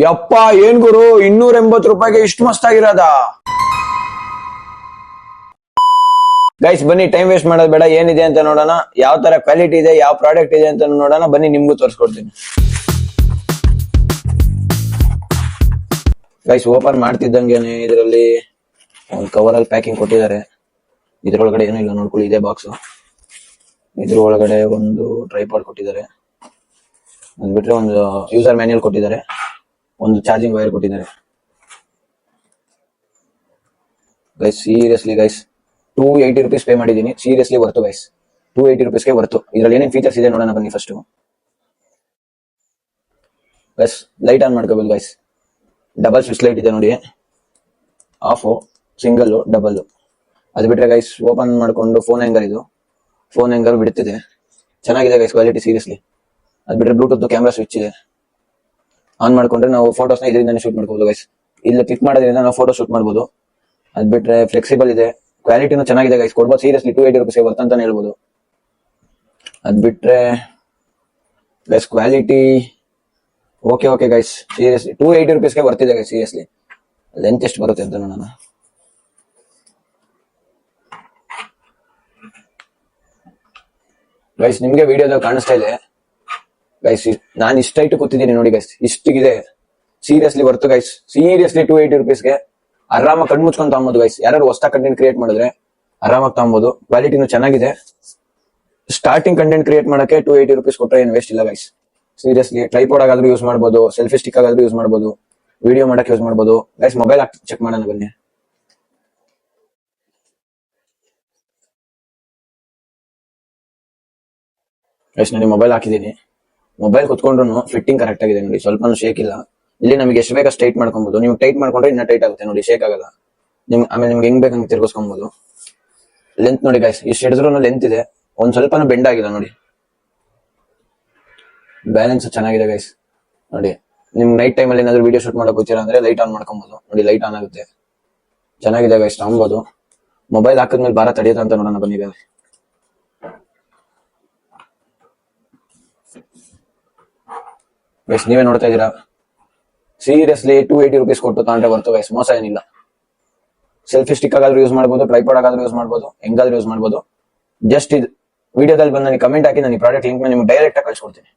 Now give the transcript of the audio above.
ಯಪ್ಪ ಏನ್ ಗುರು 280 ರೂಪಾಯಿಗೆ ಇಷ್ಟು ಮಸ್ತ್ ಆಗಿರೋದ. ಗೈಸ್ ಬನ್ನಿ, ಟೈಮ್ ವೇಸ್ಟ್ ಮಾಡೋದು ಬೇಡ, ಏನಿದೆ ಅಂತ ನೋಡೋಣ. ಯಾವ ತರ ಕ್ವಾಲಿಟಿ ಇದೆ, ಯಾವ ಪ್ರಾಡಕ್ಟ್ ಇದೆ ಅಂತ ನೋಡೋಣ. ಬನ್ನಿ ನಿಮ್ಗೂ ತೋರಿಸ್ಕೊಡ್ತೀನಿ. ಗೈಸ್ ಓಪನ್ ಮಾಡ್ತಿದ್ದಂಗೆನೆ ಇದರಲ್ಲಿ ಒಂದು ಕವರ್ ಅಲ್ಲಿ ಪ್ಯಾಕಿಂಗ್ ಕೊಟ್ಟಿದ್ದಾರೆ. ಇದ್ರೊಳಗಡೆ ಏನೂ ಇಲ್ಲ ನೋಡ್ಕೊಳ್ಳಿ, ಇದೆ ಬಾಕ್ಸ್. ಇದ್ರ ಒಳಗಡೆ ಒಂದು ಟ್ರೈಪಾಡ್ ಕೊಟ್ಟಿದ್ದಾರೆ, ಅದ್ ಬಿಟ್ರೆ ಒಂದು ಯೂಸರ್ ಮ್ಯಾನ್ಯಲ್ ಕೊಟ್ಟಿದ್ದಾರೆ, ಒಂದು ಚಾರ್ಜಿಂಗ್ ವೈರ್ ಕೊಟ್ಟಿದ್ದಾರೆ. Guys seriously guys 280 rupees pay ಮಾಡಿದೀನಿ. ಸೀರಿಯಸ್ಲಿ ವರ್ತು ಗೈಸ್, 280 rupeesಗೆ ವರ್ತು. ಇದ್ರಲ್ಲಿ ಏನೇನ್ ಫೀಚರ್ಸ್ ಇದೆ ನೋಡೋಣ ಬನ್ನಿ. ಫಸ್ಟ್ ಗೈಸ್ ಲೈಟ್ ಆನ್ ಮಾಡ್ಕೋಬಹುದು ಗೈಸ್. ಡಬಲ್ ಸ್ವಿಚ್ ಲೈಟ್ ಇದೆ ನೋಡಿ, ಆಫ್, ಸಿಂಗಲ್, ಡಬಲ್. ಅದು ಬಿಟ್ರೆ ಗೈಸ್ ಓಪನ್ ಮಾಡ್ಕೊಂಡು ಫೋನ್ ಹ್ಯಾಂಗರ್, ಇದು ಫೋನ್ ಹ್ಯಾಂಗರ್ ಬಿಡುತ್ತಿದೆ. ಚೆನ್ನಾಗಿದೆ ಗೈಸ್ ಕ್ವಾಲಿಟಿ ಸೀರಿಯಸ್ಲಿ. ಅದು ಬಿಟ್ರೆ ಬ್ಲೂಟೂತ್ ಕ್ಯಾಮ್ರಾ ಸ್ವಿಚ್ ಇದೆ. ಆನ್ ಮಾಡ್ಕೊಂಡ್ರೆ ನಾವು ಫೋಟೋಸ್ನ ಇದರಿಂದಾನೇ ಶೂಟ್ ಮಾಡ್ಕೋಬಹುದು ಗೈಸ್. ಇಲ್ಲಿ ಕ್ಲಿಕ್ ಮಾಡೋದ್ರಿಂದ ನಾವು ಫೋಟೋ ಶೂಟ್ ಮಾಡ್ಬೋದು. ಅದ್ ಬಿಟ್ರೆ ಫ್ಲೆಕ್ಸಿಬಲ್ ಇದೆ, ಕ್ವಾಲಿಟಿನೂ ಚೆನ್ನಾಗಿದೆ ಗೈಸ್. ಕೊಡ್ಬೋದು ಸೀರಿಯಸ್ಲಿ 280 rupees ವರ್ತ್ ಅಂತಾನೆ ಹೇಳ್ಬೋದು. ಅದ್ ಬಿಟ್ರೆ guys quality okay guys, seriously 280 rupeesಗೆ ಬರ್ತಿದೆ ಗೈಸ್. ಸೀರಿಯಸ್ಲಿ ಲೆಂತ್ ಎಷ್ಟು ಬರುತ್ತೆ ಅಂತ ನೋಡೋಣ. ಗೈಸ್ ನಿಮ್ಗೆ ವಿಡಿಯೋದಾಗ ಕಾಣಿಸ್ತಾ ಇದೆ ಗೈಸ್, ನಾನು ಇಷ್ಟ ಇಟ್ಟು ಕೂತಿದ್ದೀನಿ ನೋಡಿ ಗೈಸ್, ಇಷ್ಟಿಗಿದೆ. ಸೀರಿಯಸ್ಲಿ ವರ್ತು ಗೈಸ್. ಸೀರಿಯಸ್ಲಿ 280 rupeesಗೆ ಆರಾಮಾಗಿ ಕಣ್ ಮುಚ್ಕೊಂಡು ತಗೊಬೋದು ಗೈಸ್. ಯಾರು ಹೊಸ ಕಂಟೆಂಟ್ ಕ್ರಿಯೇಟ್ ಮಾಡಿದ್ರೆ ಆರಾಮಾಗಿ ತಗೊಬೋದು. ಕ್ವಾಲಿಟಿನೂ ಚೆನ್ನಾಗಿದೆ. ಸ್ಟಾರ್ಟಿಂಗ್ ಕಂಟೆಂಟ್ ಕ್ರಿಯೇಟ್ ಮಾಡಕ್ಕೆ 280 rupees ಕೊಟ್ಟರೆ ಏನು ವೇಸ್ಟ್ ಇಲ್ಲ ಗೈಸ್. ಸೀರಿಯಸ್ಲಿ ಟ್ರೈಪಾಡ್ ಆಗಾದ್ರೂ ಯೂಸ್ ಮಾಡ್ಬೋದು, ಸೆಲ್ಫಿ ಸ್ಟಿಕ್ ಆಗಾದ್ರೂ ಯೂಸ್ ಮಾಡ್ಬೋದು, ವಿಡಿಯೋ ಮಾಡಕ್ಕೆ ಯೂಸ್ ಮಾಡ್ಬೋದು ಗೈಸ್. ಮೊಬೈಲ್ ಚೆಕ್ ಮಾಡೋಣ ಬನ್ನಿ. ಗೈಸ್ ನೋಡಿ ಮೊಬೈಲ್ ಹಾಕಿದ್ದೀನಿ. ಮೊಬೈಲ್ ಕುತ್ಕೊಂಡ್ರು ಫಿಟ್ಟಿಂಗ್ ಕರೆಕ್ಟ್ ಆಗಿದೆ ನೋಡಿ, ಸ್ವಲ್ಪ ಶೇಕ್ ಇಲ್ಲ. ಇಲ್ಲಿ ನಮಗೆ ಎಷ್ಟು ಬೇಕಾ ಸ್ಟ್ರೈಟ್ ಮಾಡ್ಕೊಬಹುದು. ನೀವು ಟೈಟ್ ಮಾಡ್ಕೊಂಡ್ರೆ ಇನ್ನ ಟೈಟ್ ಆಗುತ್ತೆ ನೋಡಿ, ಶೇಕ್ ಆಗಲ್ಲ. ಆಮೇಲೆ ನಿಮ್ಗೆ ಹೆಂಗ್ ಬೇಕಂಗೆ ತಿರ್ಗಿಸ್ಕೊಬಹುದು. ಲೆಂತ್ ನೋಡಿ ಗೈಸ್, ಇಷ್ಟು ಹಿಡಿದ್ರು ಲೆಂತ್ ಇದೆ, ಒಂದ್ ಸ್ವಲ್ಪನೂ ಬೆಂಡ್ ಆಗಿಲ್ಲ ನೋಡಿ. ಬ್ಯಾಲೆನ್ಸ್ ಚೆನ್ನಾಗಿದೆ ಗೈಸ್ ನೋಡಿ. ನಿಮ್ ನೈಟ್ ಟೈಮ್ ಅಲ್ಲಿ ಏನಾದ್ರು ವಿಡಿಯೋ ಶೂಟ್ ಮಾಡಕ್ ಹೋಗ್ತೀರಾ ಅಂದ್ರೆ ಲೈಟ್ ಆನ್ ಮಾಡ್ಕೊಬಹುದು ನೋಡಿ, ಲೈಟ್ ಆನ್ ಆಗುತ್ತೆ. ಚೆನ್ನಾಗಿದೆ ಗೈಸ್, ತಗೊಬಹುದು. ಮೊಬೈಲ್ ಹಾಕಿದ್ಮೇಲೆ ಭಾರ ತಡೆಯುತ್ತೆ ಅಂತ ನೋಡೋಣ ಬನ್ನಿ ಗೈಸ್. ನೀವೇ ನೋಡ್ತಾ ಇದೀರಾ, ಸೀರಿಯಸ್ಲಿ 280 rupees ಕೊಟ್ಟು ತಗೊಂಡ್ರೆ ಬರ್ತು ಗೈಸ್, ಮೋಸ ಏನಿಲ್ಲ. ಸೆಲ್ಫಿ ಸ್ಟಿಕ್ ಆಗಾದ್ರೂ ಯೂಸ್ ಮಾಡ್ಬೋದು, ಟ್ರೈಪಾಡ್ ಆಗಾದ್ರೂ ಯೂಸ್ ಮಾಡ್ಬೋದು, ಹೆಂಗಾದ್ರೂ ಯೂಸ್ ಮಾಡ್ಬೋದು. ಜಸ್ಟ್ ಇದು ವಿಡಿಯೋದಲ್ಲಿ ಬಂದು ನನಗೆ ಕಮೆಂಟ್ ಹಾಕಿ, ನಾನು ಈ ಪ್ರಾಡಕ್ಟ್ ಲಿಂಕ್ ನಿಮ್ಗೆ ಡೈರೆಕ್ಟ್ ಆಗಿ ಕಳ್ಸಿಕೊಡ್ತೀನಿ.